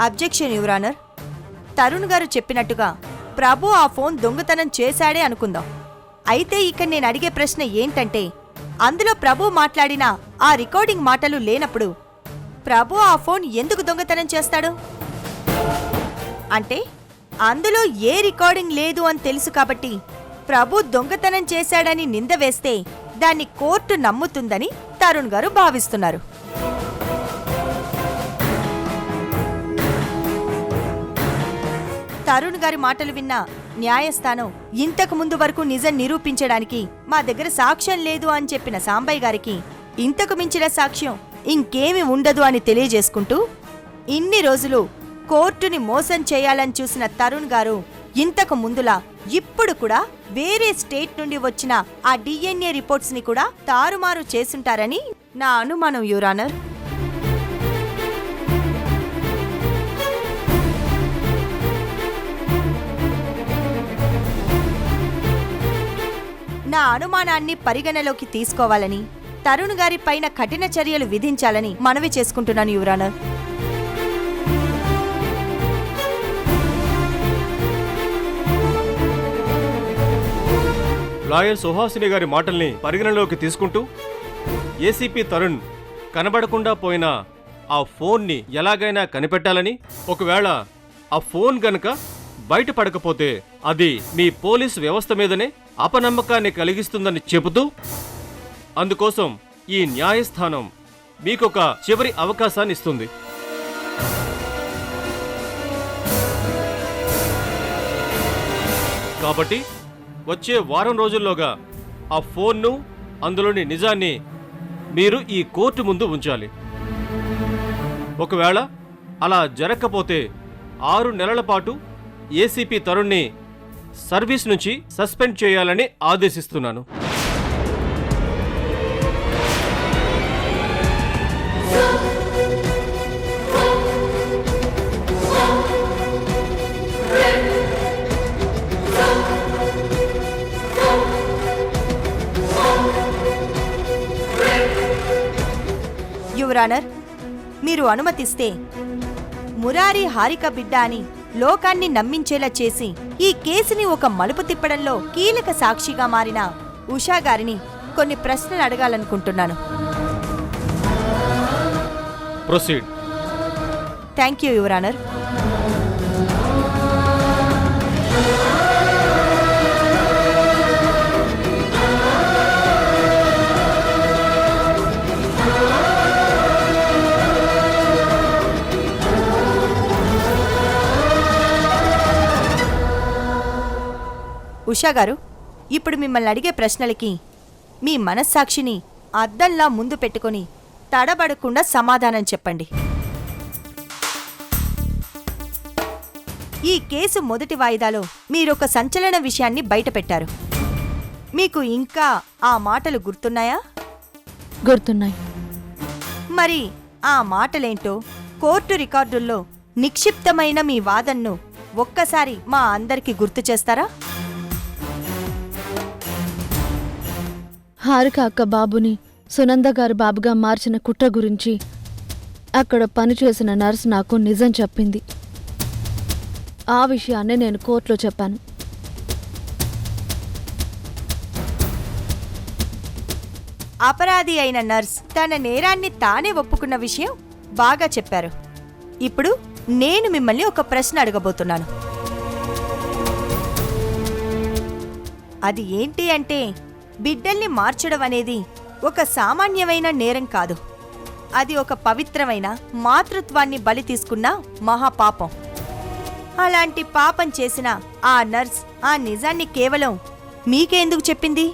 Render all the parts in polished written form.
Objection your honour. Tarun గారు చెప్పినట్టుగా ప్రభు ఆ ఫోన్ దొంగతనం చేశాడే అనుకుందాం. అయితే ఇక్కడ నేను అడిగే ప్రశ్న ఏంటంటే, అందులో ప్రభు మాట్లాడిన ఆ రికార్డింగ్ మాటలు లేనప్పుడు ప్రభు ఆ ఫోన్ ఎందుకు దొంగతనం చేస్తాడు? అంటే అందులో ఏ రికార్డింగ్ లేదు అని తెలుసు కాబట్టి ప్రభు దొంగతనం చేశాడని నింద వేస్తే దాన్ని కోర్టు నమ్ముతుందని తరుణ్ గారు భావిస్తున్నారు. తరుణ్ గారి మాటలు విన్న న్యాయస్థానం ఇంతకు ముందు వరకు నిజం నిరూపించడానికి మా దగ్గర సాక్ష్యం లేదు అని చెప్పిన సాంబయ్య గారికి ఇంతకు మించిన సాక్ష్యం ఇంకేమీ ఉండదు అని తెలియజేసుకుంటూ, ఇన్ని రోజులు కోర్టుని మోసం చేయాలని చూసిన తరుణ్ గారు ఇంతకు ముందులా ఇప్పుడు కూడా వేరే స్టేట్ నుండి వచ్చిన ఆ DNA రిపోర్ట్స్ ని కూడా తారుమారు చేసుంటారని నా అనుమానం యువర్ ఆనర్. నా అనుమానాన్ని పరిగణలోకి తీసుకోవాలని, తరుణ్ గారి పైన కఠిన చర్యలు విధించాలని మనవి చేసుకుంటున్నాను యువర్ ఆనర్. లాయర్ సుహాసిని గారి మాటల్ని పరిగణలోకి తీసుకుంటూ ఏసీపీ తరుణ్ కనబడకుండా పోయిన ఆ ఫోన్ని ఎలాగైనా కనిపెట్టాలని, ఒకవేళ ఆ ఫోన్ గనక బయటపడకపోతే అది మీ పోలీసు వ్యవస్థ మీదనే అపనమ్మకాన్ని కలిగిస్తుందని చెబుతూ, అందుకోసం ఈ న్యాయస్థానం మీకొక చివరి అవకాశాన్ని ఇస్తుంది. కాబట్టి వచ్చే వారం రోజుల్లోగా ఆ ఫోన్ను, అందులోని నిజాన్ని మీరు ఈ కోర్టు ముందు ఉంచాలి. ఒకవేళ అలా జరగకపోతే 6 నెలల పాటు ఏసీపీ తరుణ్ని సర్వీస్ నుంచి సస్పెండ్ చేయాలని ఆదేశిస్తున్నాను. యువర్ ఆనర్, మీరు అనుమతిస్తే మురారి హారిక బిడ్డ అని లోకాన్ని నమ్మించేలా చేసి ఈ కేసుని ఒక మలుపు తిప్పడంలో కీలక సాక్షిగా మారిన ఉషా గారిని కొన్ని ప్రశ్నలు అడగాలనుకుంటున్నాను. Proceed. Thank you your honour. Usha గారు, ఇప్పుడు మిమ్మల్ని అడిగే ప్రశ్నలకి మీ మనస్సాక్షిని అద్దంలా ముందు పెట్టుకొని తడబడకుండా సమాధానం చెప్పండి. ఈ కేసు మొదటి వాయిదాలో మీరొక సంచలన విషయాన్ని బయటపెట్టారు. మీకు ఇంకా ఆ మాటలు గుర్తున్నాయా? గుర్తున్నాయి. మరి ఆ మాటలేంటో కోర్టు రికార్డుల్లో నిక్షిప్తమైన మీ వాదనను ఒక్కసారి మా అందరికీ గుర్తు చేస్తారా? హారిక అక్క బాబుని సునంద గారి బాబుగా మార్చిన కుట్ర గురించి అక్కడ పనిచేసిన నర్స్ నాకు నిజం చెప్పింది. ఆ విషయాన్నే నేను కోర్టులో చెప్పాను. అపరాధి అయిన నర్స్ తన నేరాన్ని తానే ఒప్పుకున్న విషయం బాగా చెప్పారు. ఇప్పుడు నేను మిమ్మల్ని ఒక ప్రశ్న అడగబోతున్నాను. అది ఏంటి అంటే, బిడ్డల్ని మార్చడం అనేది ఒక సామాన్యమైన నేరం కాదు. అది ఒక పవిత్రమైన మాతృత్వాన్ని బలి తీసుకున్న మహాపాపం. అలాంటి పాపం చేసిన ఆ నర్స్ ఆ నిజాన్ని కేవలం మీకెందుకు చెప్పింది?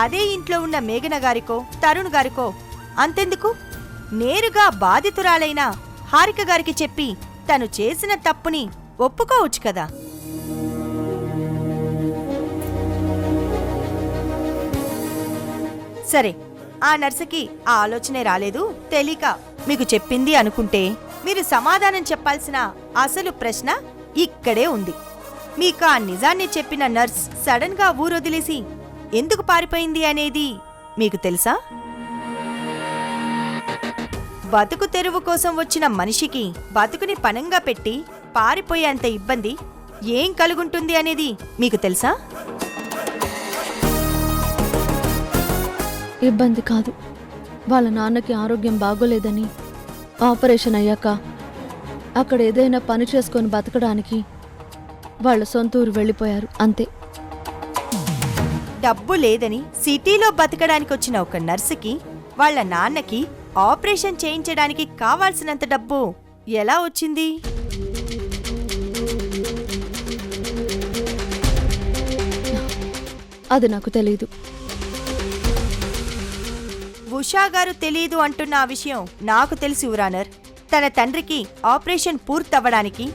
అదే ఇంట్లో ఉన్న మేఘన గారికో తరుణ్ గారికో అంతెందుకు, నేరుగా బాధితురాలైన హారిక గారికి చెప్పి తను చేసిన తప్పుని ఒప్పుకోవచ్చు కదా. సరే, ఆ నర్సుకి ఆ ఆలోచనే రాలేదు, తెలియక మీకు చెప్పింది అనుకుంటే మీరు సమాధానం చెప్పాల్సిన అసలు ప్రశ్న ఇక్కడే ఉంది. మీకు ఆ నిజాన్ని చెప్పిన నర్స్ సడన్ గా ఊరొదిలేసి ఎందుకు పారిపోయింది అనేది మీకు తెలుసా? బతుకు తెరువు కోసం వచ్చిన మనిషికి బతుకుని పణంగా పెట్టి పారిపోయేంత ఇబ్బంది ఏం కలుగుంటుంది అనేది మీకు తెలుసా? ఇబ్బంది కాదు, వాళ్ళ నాన్నకి ఆరోగ్యం బాగోలేదని ఆపరేషన్ అయ్యాక అక్కడ ఏదైనా పని చేసుకొని బతకడానికి వాళ్ళ సొంత ఊరు వెళ్ళిపోయారు, అంతే. డబ్బు లేదని సిటీలో బతకడానికి వచ్చిన ఒక నర్సుకి వాళ్ళ నాన్నకి ఆపరేషన్ చేయించడానికి కావాల్సినంత డబ్బు ఎలా వచ్చింది? అది నాకు తెలీదు. ఉషా గారు తెలీదు అంటున్న ఆ విషయం నాకు తెలుసు యువరానర్. తన తండ్రికి ఆపరేషన్ పూర్తవ్వడానికి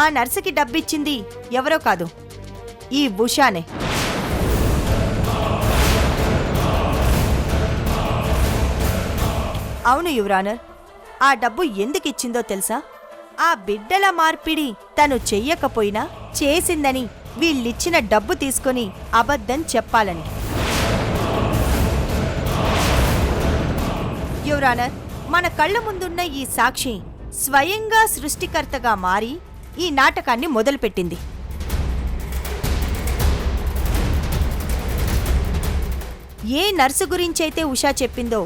ఆ నర్సుకి డబ్బిచ్చింది ఎవరో కాదు, ఈ ఉషానే. అవును యువరానర్, ఆ డబ్బు ఎందుకిచ్చిందో తెలుసా? ఆ బిడ్డల మార్పిడి తను చెయ్యకపోయినా చేసిందని వీళ్ళిచ్చిన డబ్బు తీసుకొని అబద్ధం చెప్పాలని. యువరానర్, మన కళ్ళ ముందున్న ఈ సాక్షి స్వయంగా సృష్టికర్తగా మారి ఈ నాటకాన్ని మొదలుపెట్టింది. ఏ నర్సు గురించైతే ఉషా చెప్పిందో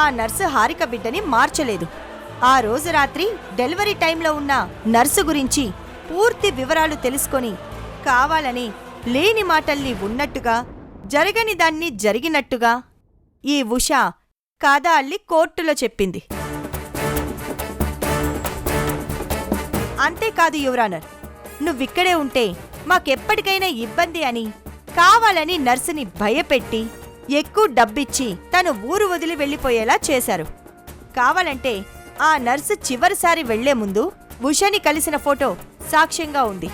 ఆ నర్సు హారిక బిడ్డని మార్చలేదు. ఆ రోజు రాత్రి డెలివరీ టైంలో ఉన్న నర్సు గురించి పూర్తి వివరాలు తెలుసుకొని కావాలని లేని మాటల్ని ఉన్నట్టుగా, జరగని దాన్ని జరిగినట్టుగా ఈ ఉషా కథ అల్లి కోర్టులో చెప్పింది. అంతేకాదు యువరానర్, నువ్విక్కడే ఉంటే మాకెప్పటికైనా ఇబ్బంది అని కావాలని నర్సుని భయపెట్టి ఎక్కువ డబ్బిచ్చి తను ఊరు వదిలి వెళ్ళిపోయేలా చేశారు. కావాలంటే ఆ నర్సు చివరిసారి వెళ్లే ముందు ఉషని కలిసిన ఫోటో సాక్ష్యంగా ఉంది.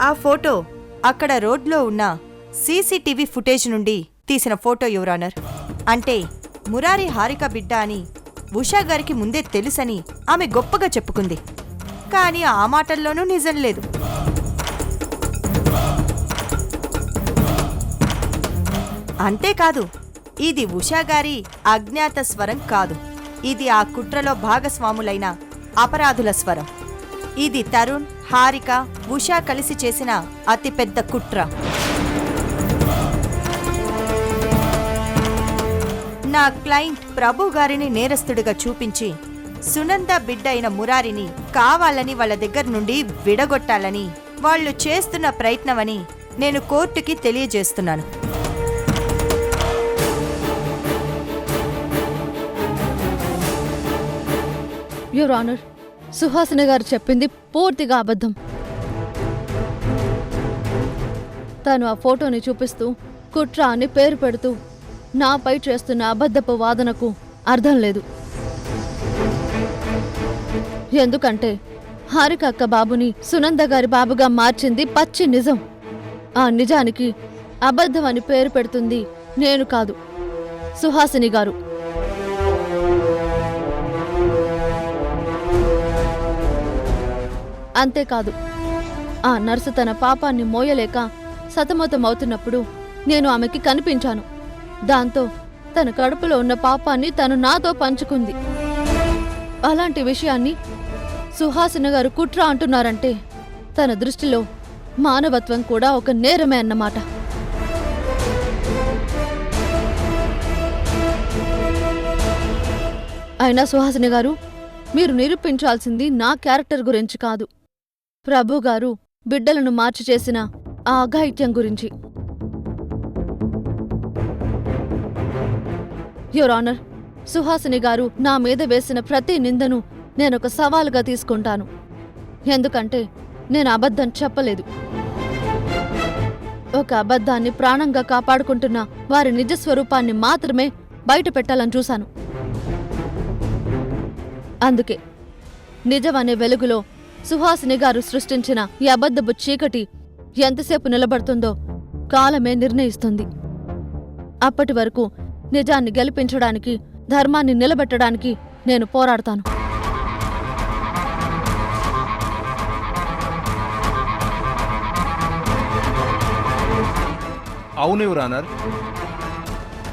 ఆ ఫోటో అక్కడ రోడ్లో ఉన్న సీసీటీవీ ఫుటేజ్ నుండి తీసిన ఫోటో యువరానర్. అంటే మురారి హారిక బిడ్డ అని ఉషా గారికి ముందే తెలుసని ఆమె గొప్పగా చెప్పుకుంది. కానీ ఆ మాటల్లోనూ నిజం లేదు. అంతేకాదు, ఇది ఉషా గారి అజ్ఞాత స్వరం కాదు. ఇది ఆ కుట్రలో భాగస్వాములైన అపరాధుల స్వరం. ఇది తరుణ్, హారిక, ఉషా కలిసి చేసిన అతిపెద్ద కుట్ర. నా క్లయింట్ ప్రభు గారిని నేరస్తుడిగా చూపించి సునంద బిడ్డ అయిన మురారిని కావాలని వాళ్ళ దగ్గర నుండి విడగొట్టాలని వాళ్ళు చేస్తున్న ప్రయత్నమని నేను కోర్టుకి తెలియజేస్తున్నాను. యువర్ ఆనర్, సుహాసిని గారు చెప్పింది పూర్తిగా అబద్ధం. తను ఆ ఫోటోని చూపిస్తూ కుట్ర అని పేరు పెడుతూ నాపై చేస్తున్న అబద్ధపు వాదనకు అర్థం లేదు. ఎందుకంటే హారిక అక్క బాబుని సునంద గారి బాబుగా మార్చింది పచ్చి నిజం. ఆ నిజానికి అబద్ధం అని పేరు పెడుతుంది నేను కాదు, సుహాసిని గారు. అంతేకాదు, ఆ నర్సు తన పాపాన్ని మోయలేక సతమతమవుతున్నప్పుడు నేను ఆమెకి కనిపించాను. దాంతో తన కడుపులో ఉన్న పాపాన్ని తను నాతో పంచుకుంది. అలాంటి విషయాన్ని సుహాసిని గారు కుట్ర అంటున్నారంటే తన దృష్టిలో మానవత్వం కూడా ఒక నేరమే అన్నమాట. అయినా సుహాసిని గారు, మీరు నిరూపించాల్సింది నా క్యారెక్టర్ గురించి కాదు, ప్రభు గారు బిడ్డలను మార్చి చేసిన ఆ అఘాయిత్యం గురించి. యువర్ ఆనర్, సుహాసిని గారు నా మీద వేసిన ప్రతి నిందను నేనొక సవాలుగా తీసుకుంటాను. ఎందుకంటే నేను అబద్ధం చెప్పలేదు. ఒక అబద్ధాన్ని ప్రాణంగా కాపాడుకుంటున్న వారి నిజ స్వరూపాన్ని మాత్రమే బయట పెట్టాలని చూశాను. అందుకే నిజమనే వెలుగులో సుహాసిని గారు సృష్టించిన ఈ అబద్ధపు చీకటి ఎంతసేపు నిలబడుతుందో కాలమే నిర్ణయిస్తుంది. అప్పటి వరకు నిజాన్ని గెలిపించడానికి, ధర్మాన్ని నిలబెట్టడానికి నేను పోరాడతాను. అవును your honour.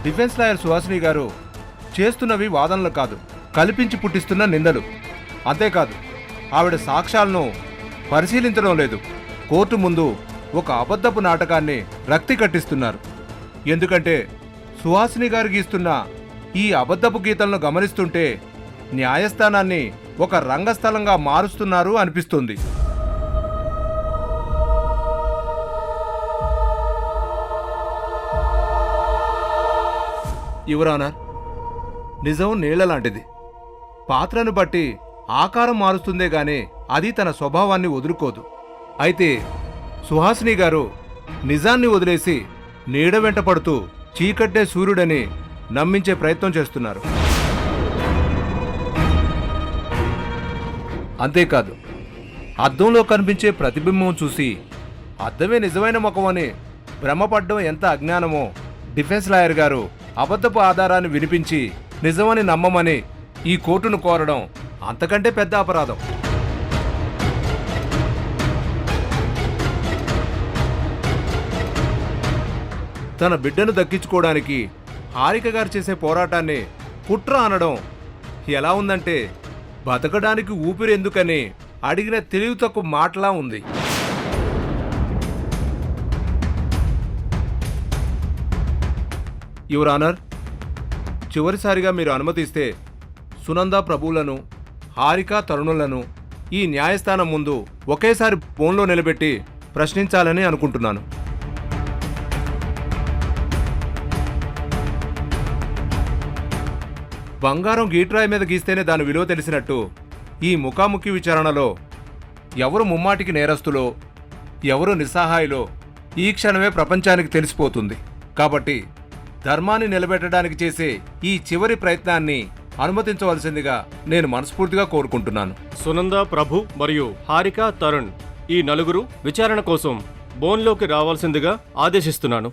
Defence lawyer Suhasini గారు చేస్తున్నవి వాదనలు కాదు, కల్పించి పుట్టిస్తున్న నిందలు. అంతేకాదు, ఆవిడ సాక్ష్యాలను పరిశీలించడం లేదు. కోర్టు ముందు ఒక అబద్ధపు నాటకాన్ని రక్తి కట్టిస్తున్నారు. ఎందుకంటే సుహాసిని గారు గీస్తున్న ఈ అబద్ధపు గీతలను గమనిస్తుంటే న్యాయస్థానాన్ని ఒక రంగస్థలంగా మారుస్తున్నారు అనిపిస్తుంది. యువర్ ఆనర్, నిజం నీళ్ల లాంటిది. పాత్రను బట్టి ఆకారం మారుస్తుందే గాని అది తన స్వభావాన్ని వదులుకోదు. అయితే సుహాసిని గారు నిజాన్ని వదిలేసి నీడ వెంట పడుతూ చీకట్టే సూర్యుడని నమ్మించే ప్రయత్నం చేస్తున్నారు. అంతేకాదు, అద్దంలో కనిపించే ప్రతిబింబం చూసి అద్దమే నిజమైన ముఖమని భ్రమపడ్డం ఎంత అజ్ఞానమో డిఫెన్స్ లాయర్ గారు అబద్ధపు ఆధారాన్ని వినిపించి నిజమని నమ్మమని ఈ కోర్టును కోరడం అంతకంటే పెద్ద అపరాధం. తన బిడ్డను దక్కించుకోవడానికి హారిక గారు చేసే పోరాటాన్ని కుట్ర అనడం ఎలా ఉందంటే బతకడానికి ఊపిరెందుకని అడిగిన తెలివి తక్కువ మాటలా ఉంది. యువర్ ఆనర్, చివరిసారిగా మీరు అనుమతిస్తే సునంద ప్రభువులను, హారిక తరుణులను ఈ న్యాయస్థానం ముందు ఒకేసారి ఫోన్లో నిలబెట్టి ప్రశ్నించాలని అనుకుంటున్నాను. బంగారం గీట్రాయి మీద గీస్తేనే దాని విలువ తెలిసినట్టు ఈ ముఖాముఖి విచారణలో ఎవరు ముమ్మాటికి నేరస్తులో, ఎవరు నిస్సహాయులో ఈ క్షణమే ప్రపంచానికి తెలిసిపోతుంది. కాబట్టి ధర్మాన్ని నిలబెట్టడానికి చేసే ఈ చివరి ప్రయత్నాన్ని అనుమతించవలసిందిగా నేను మనస్ఫూర్తిగా కోరుకుంటున్నాను. సునంద ప్రభు మరియు హారిక తరుణ్ ఈ నలుగురు విచారణ కోసం బోన్లోకి రావాల్సిందిగా ఆదేశిస్తున్నాను.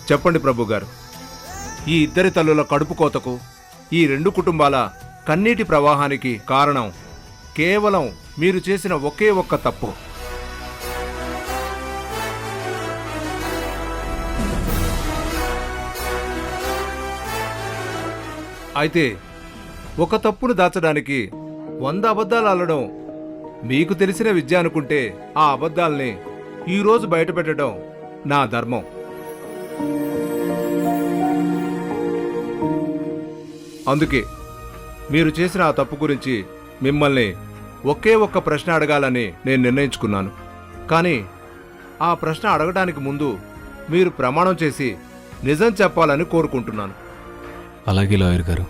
చెప్పండి ప్రభు గారు, ఈ ఇద్దరి తల్లుల కడుపు కోతకు, ఈ రెండు కుటుంబాల కన్నీటి ప్రవాహానికి కారణం కేవలం మీరు చేసిన ఒకే ఒక్క తప్పు. అయితే ఒక తప్పును దాచడానికి 100 అబద్ధాలు అల్లడం మీకు తెలిసిన విద్య అనుకుంటే ఆ అబద్ధాల్ని ఈరోజు బయటపెట్టడం నా ధర్మం. అందుకే మీరు చేసిన ఆ తప్పు గురించి మిమ్మల్ని ఒకే ఒక్క ప్రశ్న అడగాలని నేను నిర్ణయించుకున్నాను. కానీ ఆ ప్రశ్న అడగడానికి ముందు మీరు ప్రమాణం చేసి నిజం చెప్పాలని కోరుకుంటున్నాను. అలాగే లాయర్ గారు.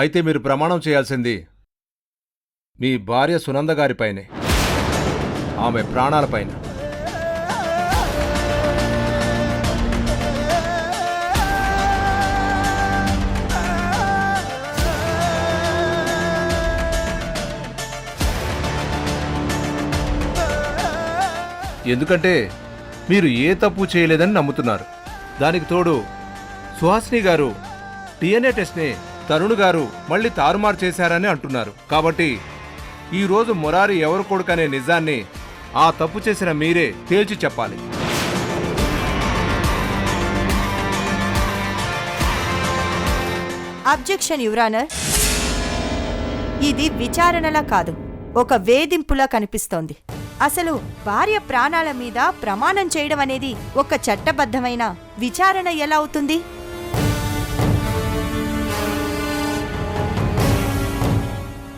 అయితే మీరు ప్రమాణం చేయాల్సింది మీ భార్య సునంద గారిపైనే, ఆమె ప్రాణాలపైన. ఎందుకంటే మీరు ఏ తప్పు చేయలేదని నమ్ముతున్నారు. దానికి తోడు సుహాసిని గారు DNA టెస్ట్ని తరుణ్ గారు మళ్ళీ తారుమారు చేశారని అంటున్నారు. కాబట్టి ఈరోజు మురారి ఎవరు కొడుకనే నిజాన్ని ఆ తప్పు చేసిన మీరే తేల్చి చెప్పాలి. Objection your honour. ఇది విచారణలా కాదు, ఒక వేధింపులా కనిపిస్తోంది. అసలు భార్య ప్రాణాల మీద ప్రమాణం చేయడం అనేది ఒక చట్టబద్ధమైన విచారణ ఎలా అవుతుంది?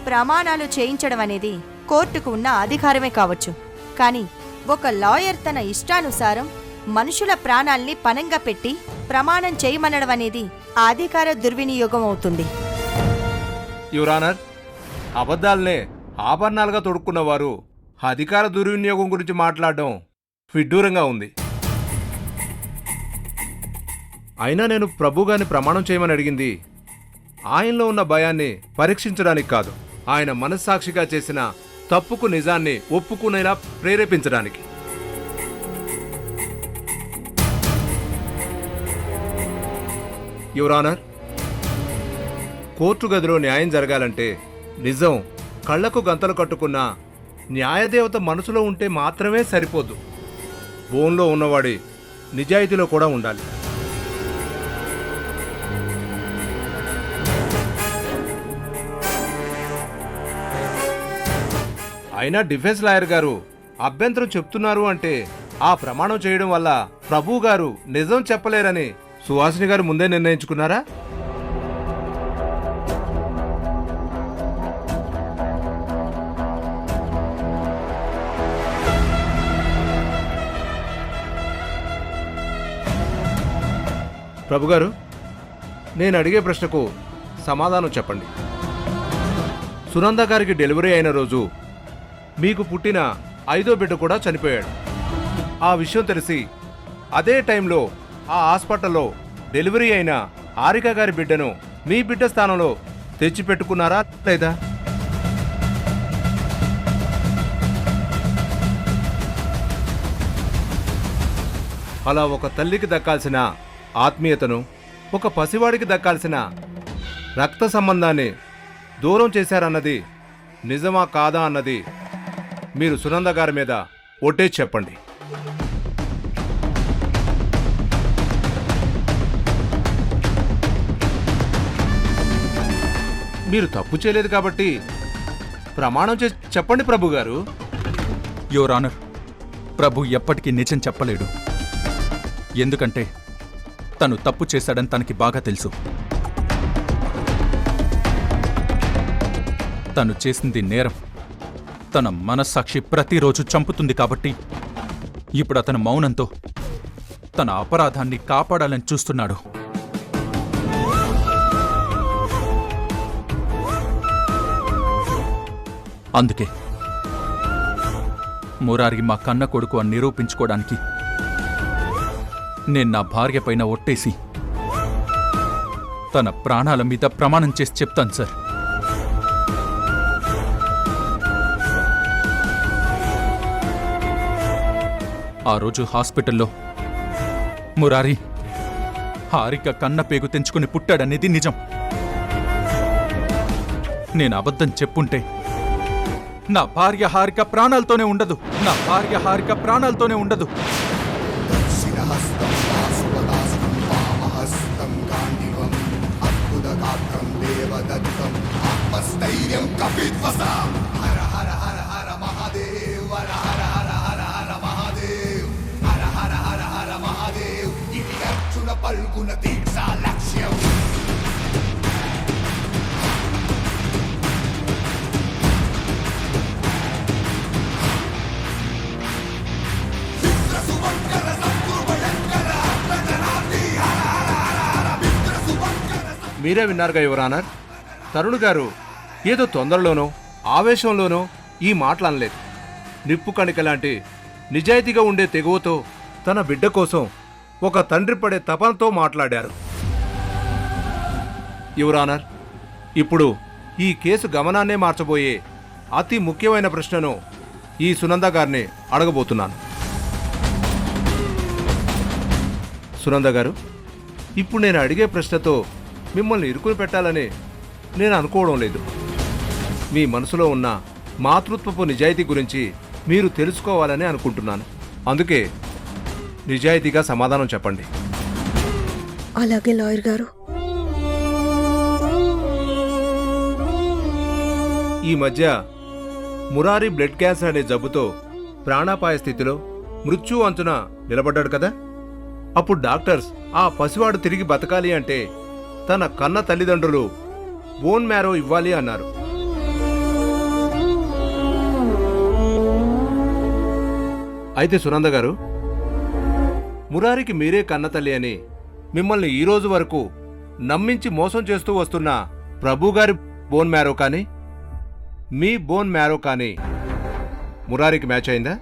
ప్రమాణాలు చేయించడం అనేది కోర్టుకు ఉన్న అధికారమే కావచ్చు, కానీ ఒక లాయర్ తన ఇష్టానుసారం మనుషుల ప్రాణాల్ని పణంగా పెట్టి ప్రమాణం చేయమనడం అనేది ఆ అధికార దుర్వినియోగం అవుతుంది. యువరానర్, అబద్ధాలనే ఆభరణాలుగా తొడుక్కున్నవారు అధికార దుర్వినియోగం గురించి మాట్లాడడం విడ్డూరంగా ఉంది. అయినా నేను ప్రభుగారిని ప్రమాణం చేయమని అడిగింది ఆయనలో ఉన్న భయాన్ని పరీక్షించడానికి కాదు, ఆయన మనస్సాక్షిగా చేసిన తప్పుకు నిజాన్ని ఒప్పుకునేలా ప్రేరేపించడానికి. యువరానర్, కోర్టు గదిలో న్యాయం జరగాలంటే నిజం కళ్లకు గంతలు కట్టుకున్న న్యాయదేవత మనసులో ఉంటే మాత్రమే సరిపోదు. బోన్లో ఉన్నవాడి నిజాయితీలో కూడా ఉండాలి. అయినా డిఫెన్స్ లాయర్ గారు అభ్యంతరం చెప్తున్నారు అంటే ఆ ప్రమాణం చేయడం వల్ల ప్రభువు గారు నిజం చెప్పలేరని సుహాసిని గారు ముందే నిర్ణయించుకున్నారా? ప్రభుగారు, నేను అడిగే ప్రశ్నకు సమాధానం చెప్పండి. సునంద గారికి డెలివరీ అయిన రోజు మీకు పుట్టిన 5వ బిడ్డ కూడా చనిపోయాడు. ఆ విషయం తెలిసి అదే టైంలో ఆ హాస్పిటల్లో డెలివరీ అయిన హారిక గారి బిడ్డను మీ బిడ్డ స్థానంలో తెచ్చిపెట్టుకున్నారా లేదా? అలా ఒక తల్లికి దక్కాల్సిన ఆత్మీయతను, ఒక పసివాడికి దక్కాల్సిన రక్త సంబంధాన్ని దూరం చేశారన్నది నిజమా కాదా అన్నది మీరు సునంద గారి మీద ఒట్టేసి చెప్పండి. మీరు తప్పు చేయలేదు కాబట్టి ప్రమాణం చేసి చెప్పండి ప్రభు గారు. యువర్ ఆనర్, ప్రభు ఎప్పటికీ నిజం చెప్పలేడు. ఎందుకంటే తను తప్పు చేశాడని తనకి బాగా తెలుసు. తను చేసింది నేరం తన మనస్సాక్షి ప్రతిరోజు చంపుతుంది కాబట్టి ఇప్పుడు అతను మౌనంతో తన అపరాధాన్ని కాపాడాలని చూస్తున్నాడు. అందుకే మురారి మా కన్న కొడుకు అని నిరూపించుకోవడానికి నేను నా భార్య పైన ఒట్టేసి తన ప్రాణాల మీద ప్రమాణం చేసి చెప్తాను సార్. ఆ రోజు హాస్పిటల్లో మురారి హారిక కన్న పేగు తెంచుకుని పుట్టాడనేది నిజం. నేను అబద్ధం చెప్పుంటే నా భార్య హారిక ప్రాణాలతోనే ఉండదు. నా భార్య హారిక ప్రాణాలతోనే ఉండదు. మీరే విన్నారుగా యువర్ ఆనర్, తరుణ్ గారు ఏదో తొందరలోనో ఆవేశంలోనో ఈ మాటలు అనలేదు. నిప్పు కణిక లాంటి నిజాయితీగా ఉండే తెగువతో తన బిడ్డ కోసం ఒక తండ్రి పడే తపనతో మాట్లాడారు. యువర్ ఆనర్, ఇప్పుడు ఈ కేసు గమనాన్నే మార్చబోయే అతి ముఖ్యమైన ప్రశ్నను ఈ సునంద గారిని అడగబోతున్నాను. సునంద గారు, ఇప్పుడు నేను అడిగే ప్రశ్నతో మిమ్మల్ని ఇరుకుని పెట్టాలని నేను అనుకోవడం లేదు. మీ మనసులో ఉన్న మాతృత్వపు నిజాయితీ గురించి మీరు తెలుసుకోవాలని అనుకుంటున్నాను. అందుకే నిజాయితీగా సమాధానం చెప్పండి. అలాగే లాయర్ గారు. ఈ మధ్య మురారి బ్లడ్ క్యాన్సర్ అనే జబ్బుతో ప్రాణాపాయ స్థితిలో మృత్యు అంచున నిలబడ్డాడు కదా. అప్పుడు డాక్టర్స్ ఆ పసివాడు తిరిగి బతకాలి అంటే తన కన్న తల్లిదండ్రులు బోన్ మ్యారో ఇవ్వాలి అన్నారు. అయితే సునంద గారు, మురారికి మీరే కన్నతల్లి అని మిమ్మల్ని ఈ రోజు వరకు నమ్మించి మోసం చేస్తూ వస్తున్న ప్రభు గారి బోన్ మ్యారో కానీ మీ బోన్ మ్యారో కానీ మురారికి మ్యాచ్ అయిందా?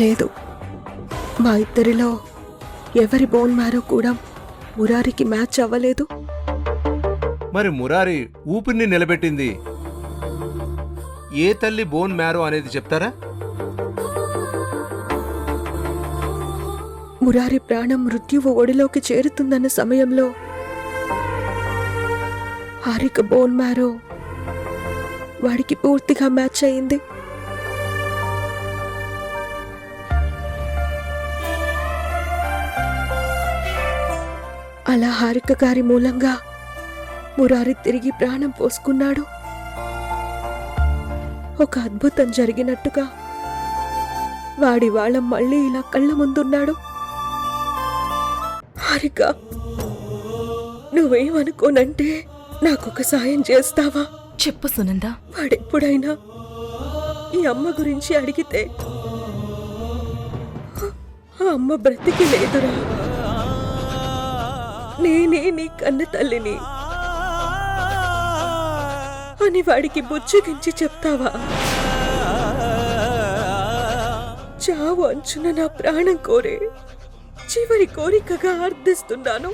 లేదు, మా ఇద్దరిలో ఎవరి బోన్ మ్యారో కూడా మురారికి మ్యాచ్ అవ్వలేదు. మరి మురారి ఊపిరిని నిలబెట్టింది ఏ తల్లి బోన్ మ్యారో అనేది చెప్తారా? మురారి ప్రాణం మృత్యువు ఒడిలోకి చేరుతుందన్న సమయంలో హారిక బోన్ మ్యారో వాడికి పూర్తిగా మ్యాచ్ అయింది. అలా హారిక గారి మూలంగా మురారి తిరిగి ప్రాణం పోసుకున్నాడు. ఒక అద్భుతం జరిగినట్టుగా వాడి వాళ్ళ మళ్ళీ ఇలా కళ్ళ ముందున్నాడు. హారిక, నువ్వేమనుకోనంటే నాకొక సాయం చేస్తావా? చెప్పు సునంద. వాడెప్పుడైనా ఈ అమ్మ గురించి అడిగితే ఆ అమ్మ బ్రతికి లేదురా, నేనే నీ కన్న తల్లిని అని వాడికి బుజ్జగించి చెప్తావా? చావు అంచున నా ప్రాణం కోరే చివరి కోరికగా అర్థిస్తున్నాను.